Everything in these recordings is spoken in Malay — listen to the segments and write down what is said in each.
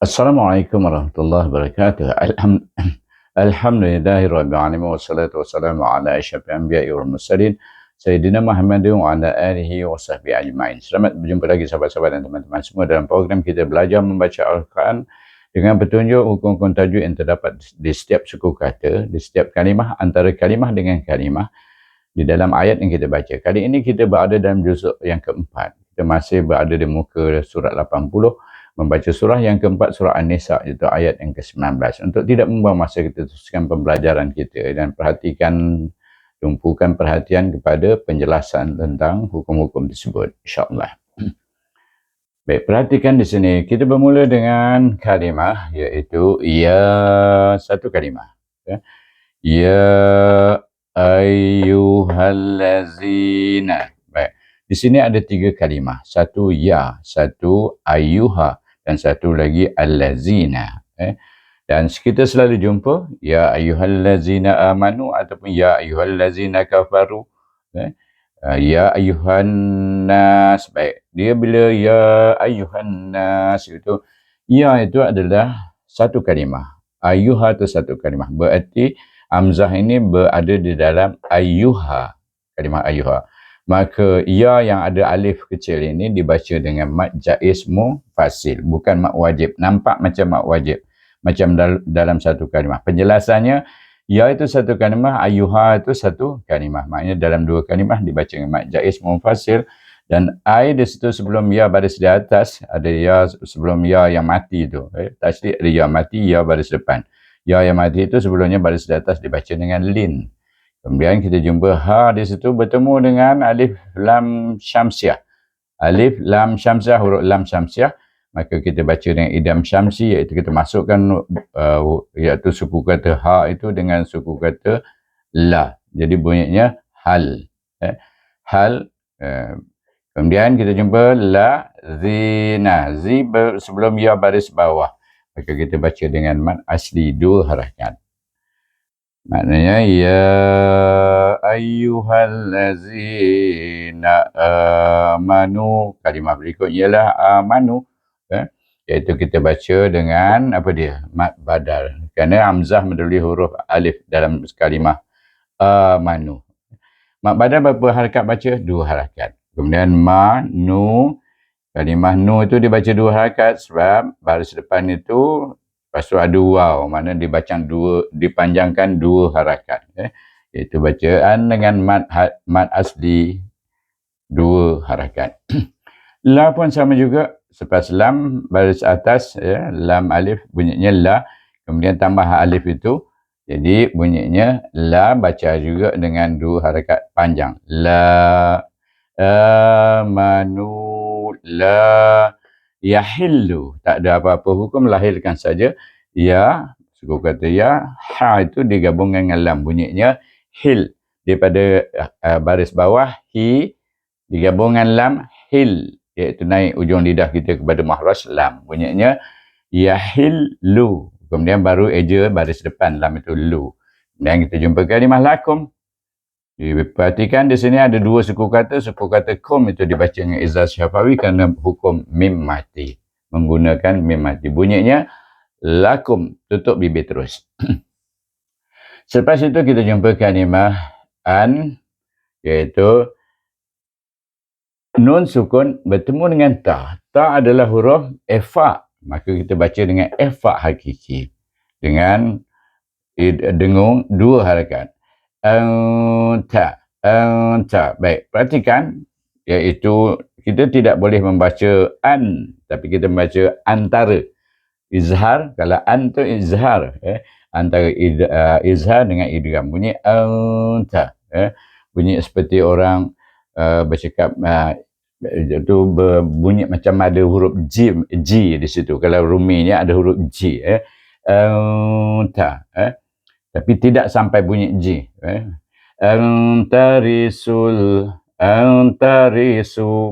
Assalamualaikum warahmatullahi wabarakatuh. Alhamdulillahi rabbil alamin wassalatu wassalamu ala asyrafil anbiya'i wal mursalin sayyidina Muhammadin wa ala alihi wa sahbihi ajma'in. Selamat berjumpa lagi sahabat-sahabat dan teman-teman semua dalam program kita belajar membaca Al-Quran dengan petunjuk hukum-hukum tajwid yang terdapat di setiap suku kata, di setiap kalimah, antara kalimah dengan kalimah di dalam ayat yang kita baca. Kali ini kita berada dalam juzuk yang keempat. Kita masih berada di muka surat 80, membaca surah yang keempat, surah An-Nisa, iaitu ayat yang ke-19. Untuk tidak membuang masa, kita teruskan pembelajaran kita dan tumpukan perhatian kepada penjelasan tentang hukum-hukum tersebut, insyaAllah. Baik, perhatikan di sini. Kita bermula dengan kalimah, iaitu satu kalimah. Ya ayyuhallazina. Baik. Di sini ada 3 kalimah. Satu ya, satu ayyuha, dan satu lagi allazina. Dan kita selalu jumpa ya ayyuhallazina amanu ataupun ya ayyuhallazina kafaru. Ya ayyuhannas. Baik. Dia bila ya ayyuhannas itu, ya itu adalah satu kalimah. Ayyuha itu satu kalimah. Berarti hamzah ini berada di dalam ayyuha, kalimah ayyuha. Maka ya yang ada alif kecil ini dibaca dengan mad jaiz munfasil, bukan mad wajib. Nampak macam mad wajib, macam dalam satu kalimah. Penjelasannya, ya itu satu kalimah, ayyuha itu satu kalimah. Maknanya dalam 2 kalimah dibaca dengan mad jaiz munfasil. Dan ai di situ sebelum ya baris di atas, ada ya sebelum ya yang mati itu. Tasydid ada ya mati, ya baris depan. Ya yang mati itu sebelumnya baris di atas dibaca dengan lin. Kemudian kita jumpa ha di situ bertemu dengan alif lam syamsiah. Alif lam syamsiah, huruf lam syamsiah. Maka kita baca dengan idam syamsi, iaitu kita masukkan iaitu suku kata ha itu dengan suku kata la. Jadi bunyinya hal. Hal. Kemudian kita jumpa la zina. Zi sebelum ya baris bawah. Maka kita baca dengan mad asli 2 harakat. Maknanya ya ayyuhallazina amanu. Kalimah berikutnya ialah amanu. Iaitu kita baca dengan apa dia? Mad badal. Kerana hamzah mendahului huruf alif dalam kalimah amanu. Mad badal berapa harakat baca? 2 harakat. Kemudian ma, nu. Kalimah nu itu dibaca 2 harakat sebab baris depan itu lepas tu ada waw, mana dipanjangkan 2 harakat. Iaitu bacaan dengan mad asli 2 harakat. La pun sama juga. Selepas lam baris atas, lam alif bunyinya la. Kemudian tambah alif itu, jadi bunyinya la, baca juga dengan 2 harakat panjang. La amanu la yahillu. Tak ada apa-apa hukum, lahirkan saja. Ya, suku kata ya, ha itu digabungkan dengan lam, bunyinya hil. Daripada baris bawah, hi, digabungkan lam, hil. Iaitu naik ujung lidah kita kepada makhraj lam. Bunyinya yahillu. Kemudian baru eja baris depan, lam itu lu. Dan kita jumpa kalimah lakum. Perhatikan di sini ada 2 suku kata. Suku kata kum itu dibaca dengan izhar syafawi kerana hukum mim mati. Menggunakan mim mati. Bunyinya lakum, tutup bibir terus. Selepas itu kita jumpa kalimah an, iaitu nun sukun bertemu dengan ta. Ta adalah huruf ifa. Maka kita baca dengan ifa hakiki. Dengan dengung 2 harakat. Anta. Baik, perhatikan, iaitu kita tidak boleh membaca an, tapi kita membaca antara. Izhar, kalau an tu izhar, antara izhar dengan idgham. Bunyi anta, bunyi seperti orang bercakap, itu berbunyi macam ada huruf G di situ. Kalau ruminya ada huruf G, anta, tapi tidak sampai bunyi G. Antarisu.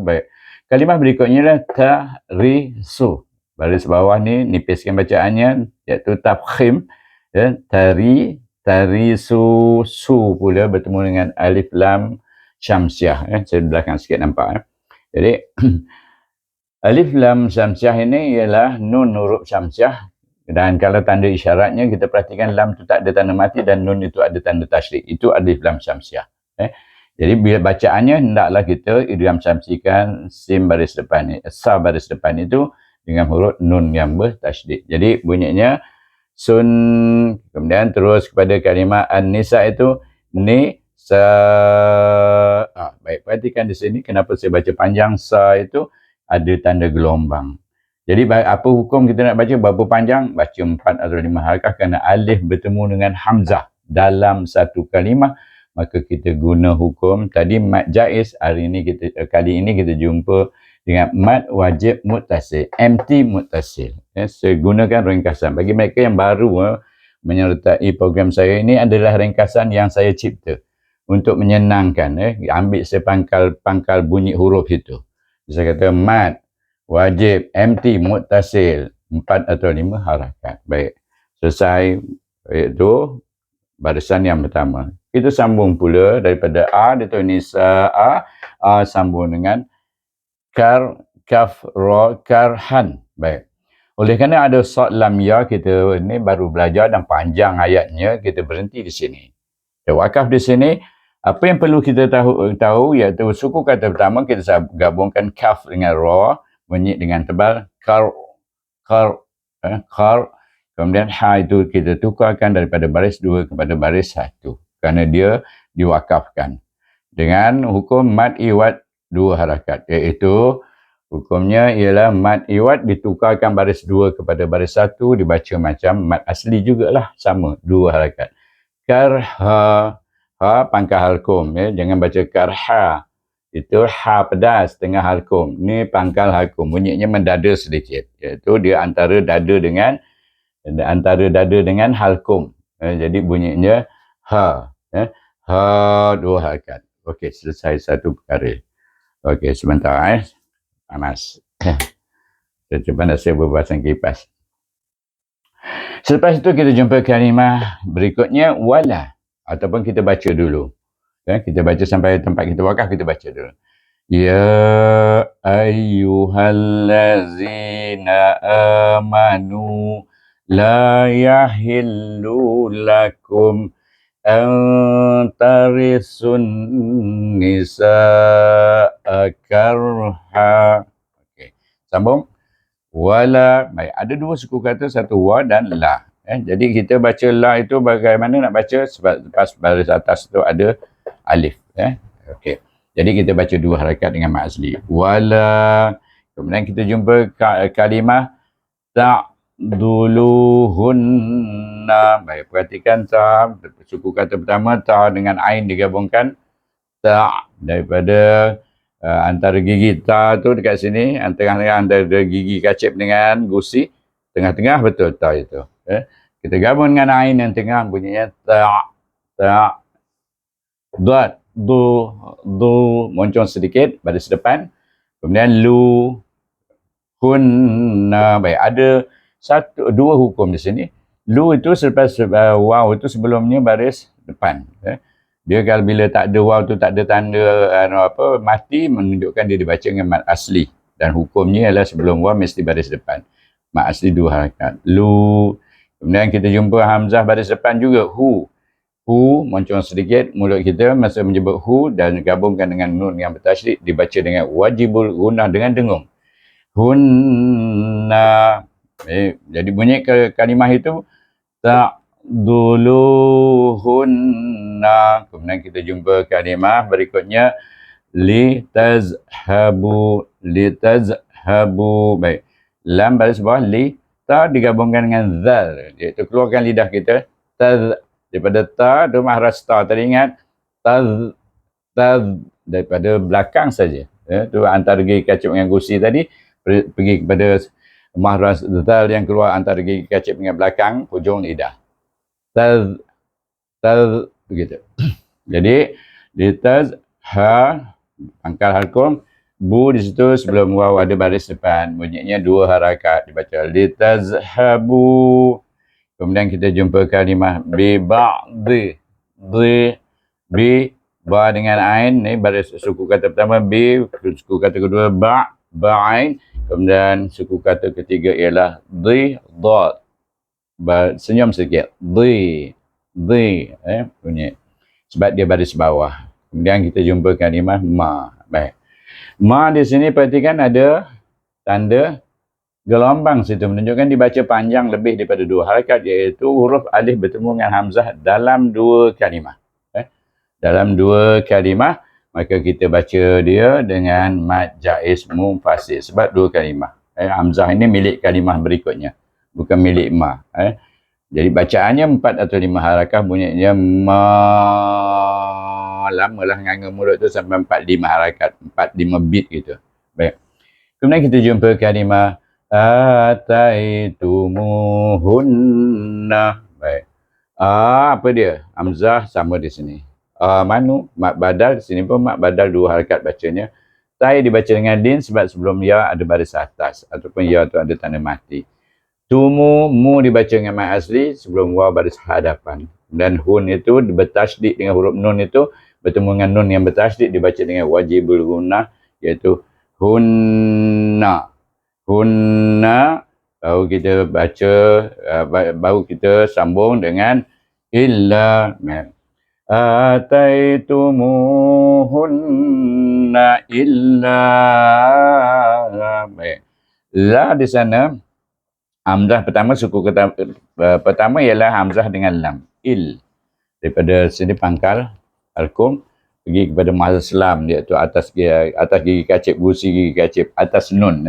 Baik. Kalimah berikutnya adalah tarisu. Baris bawah ni nipiskan bacaannya, iaitu tafkhim. Tarisu, su pula bertemu dengan alif lam syamsiah. Saya belakang sikit nampak. Jadi Alif lam syamsiah ini ialah nun huruf syamsiah, dan kalau tanda isyaratnya kita perhatikan lam tu tak ada tanda mati dan nun itu ada tanda tasydid. Itu alif lam syamsiah. Jadi bila bacaannya hendaklah kita idgham syamsikan sim baris depan ni, sa baris depan itu dengan huruf nun yang bertasydid. Jadi bunyinya sun, kemudian terus kepada kalimah an-nisa itu ni sa. Baik, perhatikan di sini kenapa saya baca panjang. Sa itu ada tanda gelombang. Jadi apa hukum kita nak baca berapa panjang? Baca 4 atau 5 harakah, kerana alif bertemu dengan hamzah dalam satu kalimah, maka kita guna hukum tadi mad jaiz. Kali ini kita jumpa dengan mad wajib muttasil, MT muttasil. Saya gunakan ringkasan. Bagi mereka yang baru menyertai program saya, ini adalah ringkasan yang saya cipta untuk menyenangkan. Ambil sepangkal bunyi huruf itu. Saya kata mad wajib MT muttasil 4 atau 5 harakat. Baik, selesai itu barisan yang pertama. Kita sambung pula daripada A, dia tahu nisa A sambung dengan kar, kaf, ra, karhan. Baik. Oleh kerana ada sad lam ya, kita ni baru belajar dan panjang ayatnya, kita berhenti di sini. Kita wakaf di sini. Apa yang perlu kita tahu iaitu suku kata pertama kita gabungkan kaf dengan ra, bunyi dengan tebal kar, kemudian ha itu kita tukarkan daripada baris 2 kepada baris 1 kerana dia diwakafkan dengan hukum mad iwad 2 harakat, iaitu hukumnya ialah mad iwad ditukarkan baris 2 kepada baris 1, dibaca macam mad asli jugalah, sama 2 harakat. Karha, ha pangkal halkum, jangan baca karha, itu ha pedas tengah halkum, ni pangkal halkum, bunyinya mendada sedikit, iaitu dia antara dada dengan halkum. Jadi bunyinya ha, ha 2 harakat. Okey, selesai satu perkara. Okey, sebentar panas. Saya cuba nak saya berpasang kipas. Selepas itu kita jumpa kalimah berikutnya wala, ataupun kita baca dulu. Kita baca sampai tempat kita wakaf, kita baca dulu. Ya ayyuhallazina amanu la yahillu lakum antarisun nisa'a karha. Okey, sambung. Wala, baik, ada 2 suku kata, satu wa dan la. Jadi kita baca la itu bagaimana nak baca? Sebab lepas baris atas tu ada alif. Okey. Jadi kita baca 2 harakat dengan mad asli. Wala. Kemudian kita jumpa kalimah ta'duluhunna. Baik, perhatikan ta, suku kata pertama ta dengan ain digabungkan. Ta daripada antara gigi ta tu dekat sini, antara gigi kacip dengan gusi, tengah-tengah betul ta itu. Kita gabung dengan ain yang tengah, bunyinya ta, ta, dot, du, moncong sedikit baris depan. Kemudian lu, hunna. Baik, ada 2 hukum di sini. Lu itu selepas waw itu sebelumnya baris depan. Dia kalau bila tak ada waw tu, tak ada tanda mati, menunjukkan dia dibaca dengan mad asli. Dan hukumnya ialah sebelum waw mesti baris depan. Mad asli 2 harakat. Lu. Kemudian kita jumpa hamzah baris depan juga. Hu. Hu, moncong sedikit mulut kita masa menyebut hu, dan gabungkan dengan nun yang bertasydid, dibaca dengan wajibul gunnah dengan dengung. Hunna. Jadi bunyi kalimah itu ta'duluhunna. Kemudian kita jumpa kalimah berikutnya litazhabu. Baik, lam baris bawah, li, ta digabungkan dengan zal, iaitu keluarkan lidah kita. Taz, daripada ta tu mahras ta, tadi ingat taz daripada belakang saja, tu antara gigi kacip dengan gusi tadi, pergi kepada mahras zal yang keluar antara gigi kacip dengan belakang hujung lidah. Taz begitu. Jadi litaz ha pangkal halkum, bu di situ sebelum waw ada baris depan, bunyinya 2 harakat, dibaca litazhabu. Kemudian kita jumpa kalimah bi ba'di. Bi ba dengan ain, ni baris suku kata pertama, bi suku kata kedua ba, ba'ain. Kemudian suku kata ketiga ialah di, dot. Senyum sikit. Di, bunyi. Sebab dia baris bawah. Kemudian kita jumpa kalimah ma. Baik. Ma di sini perhatikan ada tanda gelombang situ, menunjukkan dibaca panjang lebih daripada 2 harakat, iaitu huruf alif bertemu dengan hamzah dalam 2 kalimah. Dalam 2 kalimah, maka kita baca dia dengan mad jaiz munfasil sebab 2 kalimah. Hamzah ini milik kalimah berikutnya, bukan milik ma. Jadi bacaannya 4 atau 5 harakat, bunyinya ma. Lamalah nganga mulut tu sampai 4-5 harakat, 4-5 beat gitu. Baik. Kemudian kita jumpa kalimah ataitumuhunna. Baik. Apa dia? Hamzah sama di sini. Manu, mat badal, di sini pun mat badal 2 harakat bacanya. Tai dibaca dengan din sebab sebelum ya ada baris atas ataupun ya tu ada tanda mati. Tumu, mu dibaca dengan mat asli sebelum waw baris hadapan. Dan hun itu bertasydid dengan huruf nun itu bertemu dengan nun yang bertasydid dibaca dengan wajibul gunnah, iaitu hunna. Hunna, baru kita baca, baru kita sambung dengan illa. Ataitumuhunna illa. Baik. La di sana, hamzah pertama, suku kata pertama ialah hamzah dengan lam. Il. Daripada sini pangkal, alkum, pergi kepada mazlam, iaitu atas gigi kacip, gusi gigi kacip, atas nun.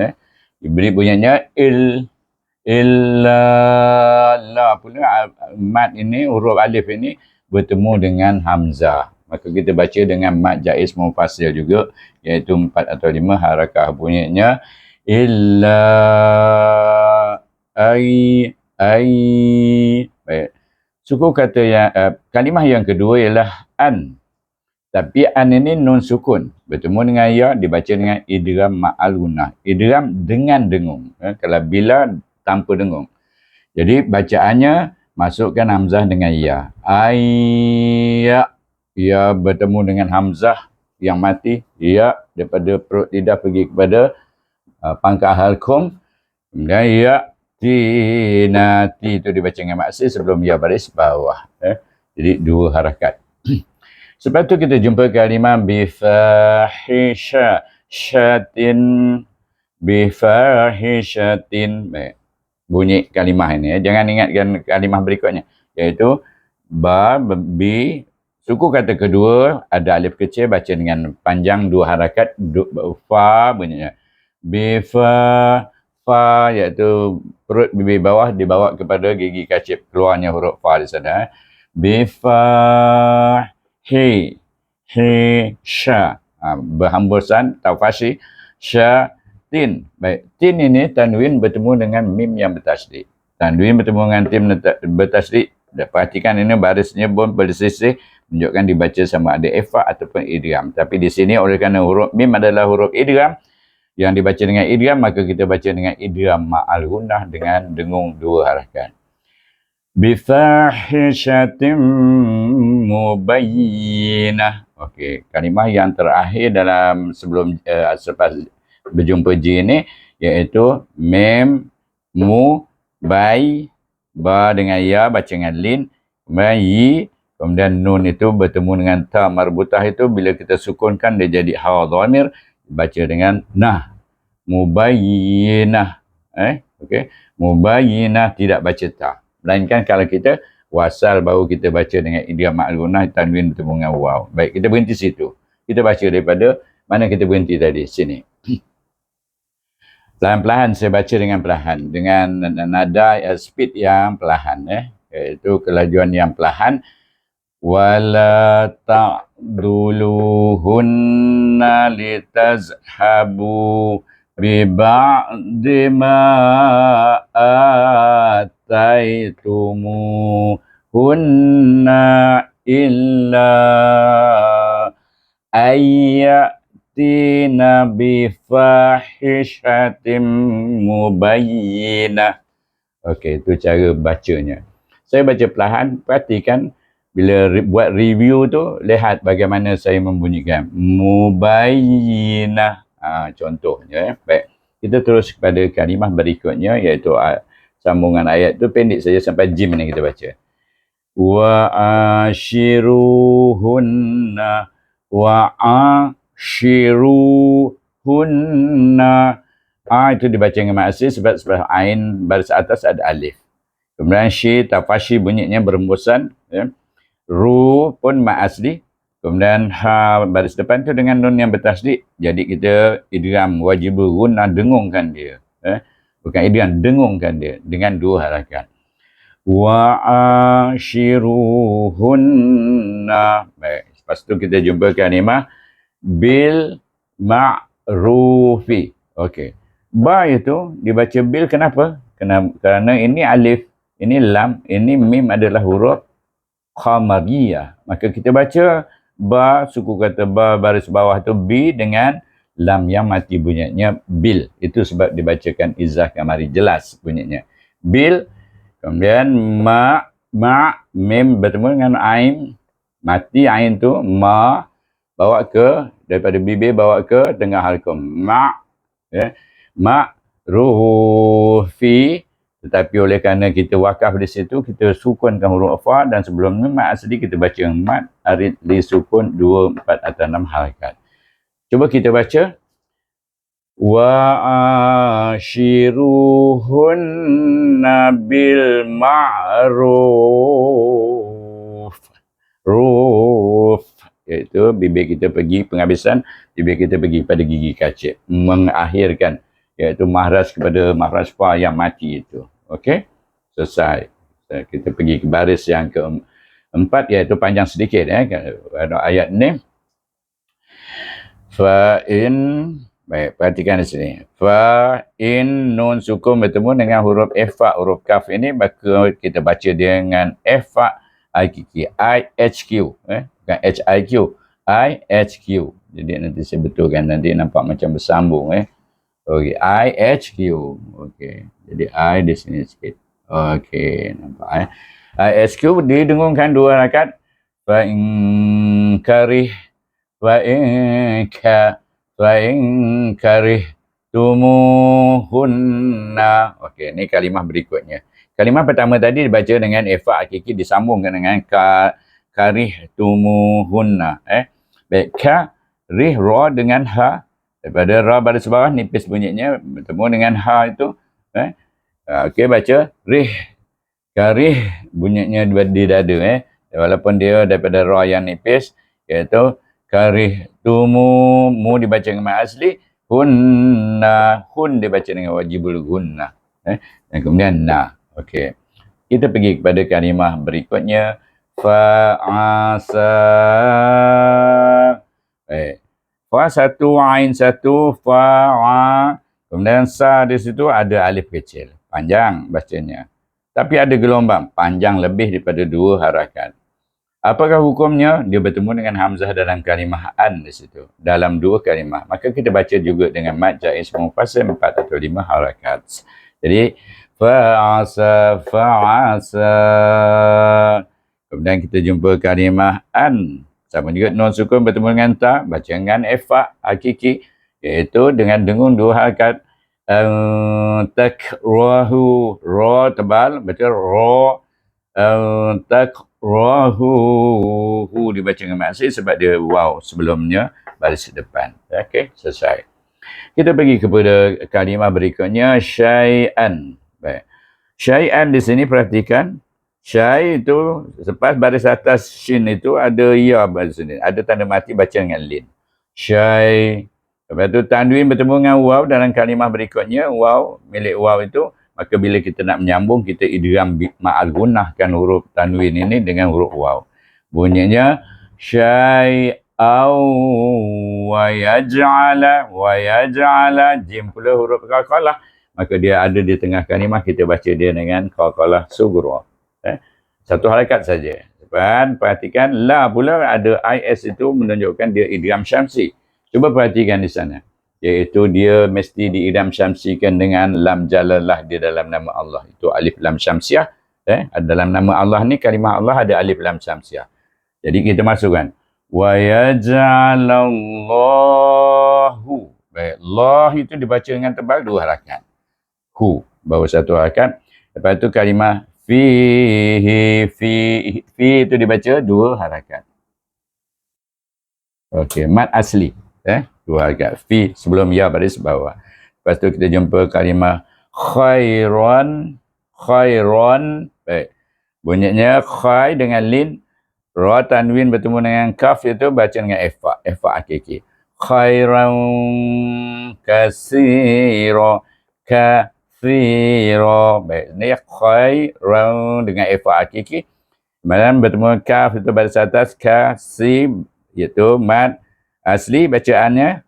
Diberi bunyinya illa. La pula, mat ini, huruf alif ini bertemu dengan hamzah. Maka kita baca dengan mad jaiz munfasil juga, iaitu 4 atau 5 harakah, bunyinya illa ai. Baik. Suku kata yang kalimah yang kedua ialah an. Tapi an ini nun sukun, bertemu dengan ya, dibaca dengan idgham ma'al gunnah. Idgham dengan dengung. Kalau bila tanpa dengung. Jadi bacaannya masukkan hamzah dengan ya. Ayya. Ya bertemu dengan hamzah yang mati. Ya daripada perut lidah pergi kepada pangkal halkum. Kemudian ya. Tinati itu dibaca dengan maksud sebelum ya baris bawah. Jadi 2 harakat. Sebab tu kita jumpa kalimah bifahishatin. Bifahishatin. Baik. Bunyi kalimah ini. Jangan ingatkan kalimah berikutnya. Iaitu ba, bi, suku kata kedua ada alif kecil, baca dengan panjang 2 harakat. Fa bunyinya. Bifa, fa, iaitu perut bibir bawah dibawa kepada gigi kacip, keluarnya huruf fa di sana. Bifa, he, sha. Berhambusan, taufashi, sha, tin. Baik, tin ini tanwin bertemu dengan mim yang bertasydid. Tanwin bertemu dengan tim bertasydid. Perhatikan ini barisnya pun bersisih, menunjukkan dibaca sama ada ifa ataupun idgham. Tapi di sini oleh kerana huruf mim adalah huruf idgham, yang dibaca dengan idgham, maka kita baca dengan idgham ma'al gunnah dengan dengung 2 harakat. Bifahishatin mubayyinah. Okey, kalimah yang terakhir dalam sebelum selepas berjumpa ji ini, iaitu mem, mu, bai, ba dengan ya, baca dengan lin, kemudian yi, kemudian nun itu bertemu dengan ta marbutah itu, bila kita sukunkan dia jadi ha dhamir, baca dengan nah. Mubayyinah. Okey, mubayyinah tidak baca ta. Melainkan kalau kita wasal baru kita baca dengan idgham ma'al gunnah, tanwin bertemu dengan waw. Baik, kita berhenti situ. Kita baca daripada mana kita berhenti tadi, sini. Pelan-pelan saya baca dengan perlahan, dengan nada speed yang perlahan, iaitu kelajuan yang perlahan. Wala ta'duluhunna litazhabu bi ba'di ma ataitumuhunna illa ayyatina bifahishatin mubayyinah. Okey, itu cara bacanya. Saya baca perlahan, perhatikan bila buat review tu, lihat bagaimana saya membunyikan mubayyinah. Contohnya, baik. Kita terus kepada kalimah berikutnya, iaitu sambungan ayat tu pendek saja sampai jim ni kita baca. Wa ashiruhunna wa ashiruhunna. Itu dibaca dengan mat asli sebab sebelah ain baris atas ada alif. Kemudian shi, tafashi bunyinya berembusan, ya. Ru pun mat asli. Kemudian ha baris depan tu dengan nun yang bertasdid. Jadi kita idgham wajib guna, dengungkan dia. Bukan idgham, dengungkan dia dengan dua harakat. Wa ashiruhunna. Baik, lepas tu kita jumpa kalimah bil ma'rufi. Okey. Ba itu dibaca bil, kenapa? Kerana ini alif, ini lam, ini mim adalah huruf qamariyah. Maka kita baca ba, suku kata ba baris bawah tu bi dengan lam yang mati bunyinya bil. Itu sebab dibacakan izah kamari, jelas bunyinya. Bil, kemudian ma, mim bertemu dengan ain, mati ain tu, ma, bawa ke, daripada bibir bawa ke tengah halqum. Ma, ya. Ma'rufi. Tetapi oleh kerana kita wakaf di situ, kita sukunkan huruf fa, dan sebelumnya mat asli kita baca mat arid li sukun 2, 4 atau 6 harakat. Cuba kita baca. Wa ashiruhunna bil ma'ruf. Ruf. Iaitu bibir kita pergi penghabisan, bibir kita pergi pada gigi kacip. Mengakhirkan. Iaitu mahras kepada mahras fa yang mati itu. Okey? Selesai. Kita pergi ke baris yang keempat, iaitu panjang sedikit. Ayat ni. Fa'in. Baik, perhatikan di sini. Fa'in nun sukun bertemu dengan huruf ifa, huruf kaf ini, maka kita baca dengan ifa IQQ. IHQ. Bukan HIQ. IHQ. Jadi nanti saya betulkan. Nanti nampak macam bersambung. Okey, IHQ. Okey. Jadi I di sini sikit. Okey, nampak IHQ didengungkan 2 harakat. Fa in karih tumuhunna. Okey, ni kalimah berikutnya. Kalimah pertama tadi dibaca dengan ifa hakiki, disambungkan dengan karih tumuhunna. Baik, karih ra dengan ha. Daripada ra baris bawah nipis bunyinya bertemu dengan ha itu. Okey, baca rih. Karih bunyinya di dada. Walaupun dia daripada ra yang nipis, iaitu karih tumu, mu dibaca dengan mat asli, hunna, hun dibaca dengan wajibul gunna. Dan kemudian na. Okey. Kita pergi kepada kalimah berikutnya. Fa'asa. Baik. Fa satu, ain satu, fa'a. Kemudian sa di situ ada alif kecil. Panjang bacanya. Tapi ada gelombang. Panjang lebih daripada 2 harakat. Apakah hukumnya? Dia bertemu dengan hamzah dalam kalimah an di situ. Dalam 2 kalimah. Maka kita baca juga dengan mad jaiz munfasil 4 atau 5 harakat. Jadi, fa'asa, fa'asa. Kemudian kita jumpa kalimah an. Sama juga nun sukun bertemu dengan ta, baca dengan ifa hakiki, iaitu dengan dengung 2 harakat. Takrahu, ra tebal, baca ra. Takrahu, hu dibaca dengan maksud sebab dia waw sebelumnya baris depan. Okey, selesai. Kita pergi kepada kalimah berikutnya, syai'an. Baik. Syai'an di sini perhatikan. Syai itu, lepas baris atas shin itu ada ya baris sini. Ada tanda mati baca dengan lin. Syai. Lepas tu tanwin bertemu dengan waw dalam kalimah berikutnya. Waw, milik waw itu. Maka bila kita nak menyambung, kita idgham ma'al gunnahkan huruf tanwin ini dengan huruf waw. Bunyinya syai'au wa yaj'ala. Jim pula huruf qalqalah. Maka dia ada di tengah kalimah, kita baca dia dengan qalqalah sughra. Satu harakat saja. Dan perhatikan la pula ada is itu menunjukkan dia idgham syamsi. Cuba perhatikan di sana. Iaitu dia mesti diidgham syamsikan dengan lam jalalah di dalam nama Allah. Itu alif lam syamsiah. Dalam nama Allah ni kalimah Allah ada alif lam syamsiah. Jadi kita masukkan wa yaj'alallahu. Baik, Allah itu dibaca dengan tebal 2 harakat. Hu baru 1 harakat. Lepas tu kalimah fi itu dibaca 2 harakat. Okey, mad asli 2 harakat. Fi sebelum ya baris bawah. Lepas tu kita jumpa kalimah khairan. Baik. Bunyinya khai dengan lin, ra tanwin bertemu dengan kaf itu baca dengan ifa hakiki. Khairan kasira. Baik, ni khairan dengan ifa hakiki. Kemudian bertemu kaf itu baris atas kasib, iaitu mad asli bacaannya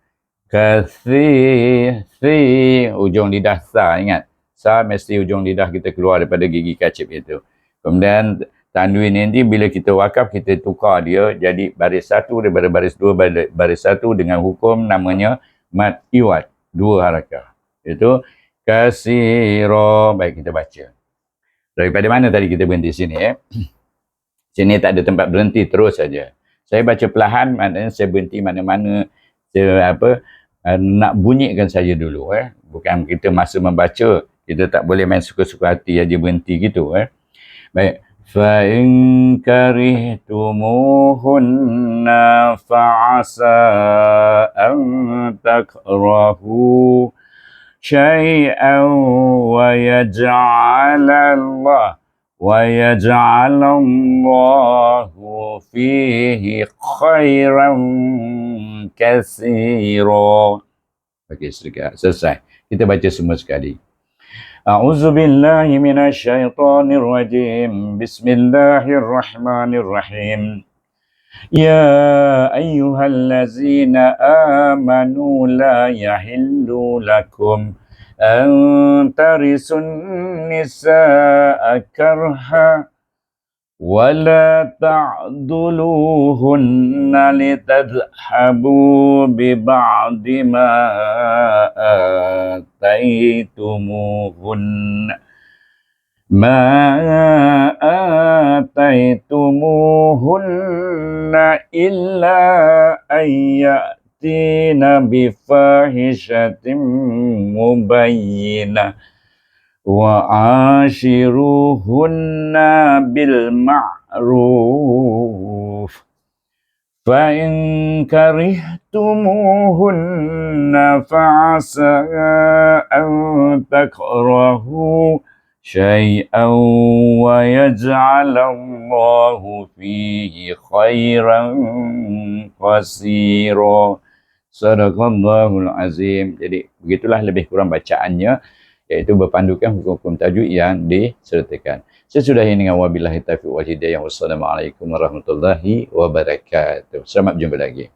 ujung lidah sa, ingat. Sa mesti ujung lidah kita keluar daripada gigi kacip itu. Kemudian tanwin ini bila kita wakaf kita tukar dia jadi baris 1 daripada baris 2 baris 1 dengan hukum namanya mad iwad, 2 harakah. Itu kasiro. Baik, kita baca. Daripada mana tadi kita berhenti sini Sini tak ada tempat berhenti, terus saja. Saya baca perlahan, maknanya saya berhenti mana-mana nak bunyikan saja dulu bukan kita masa membaca kita tak boleh main suka-suka hati aja berhenti gitu Baik, fa in karihtumuhunna fa'asa an takrahu syai'an wa yaj'alallahu fihi khairan katsira. Okey, selesai. Kita baca semua sekali. A'udzubillahi minasyaitonir rajim. Bismillahirrahmanirrahim. Ya ayyuhallazina amanu la yahillu lakum an tarisun nisaa karha ولا تعضلوهن لتذهبوا ببعض ما آتيتموهن إلا أن يأتين بفاحشة مبينة وعاشروهن بالمعروف فإن كرهتموهن فعسى أن تكرهوا شيئا ويجعل الله فيه خيرا كثيرا. Sadaqallahul azim. Jadi begitulah lebih kurang bacaannya, iaitu berpandukan hukum-hukum tajwid yang disertakan. Sesudah ini dengan wabillahi taufiq wal hidayah. Wassalamualaikum warahmatullahi wabarakatuh. Selamat jumpa lagi.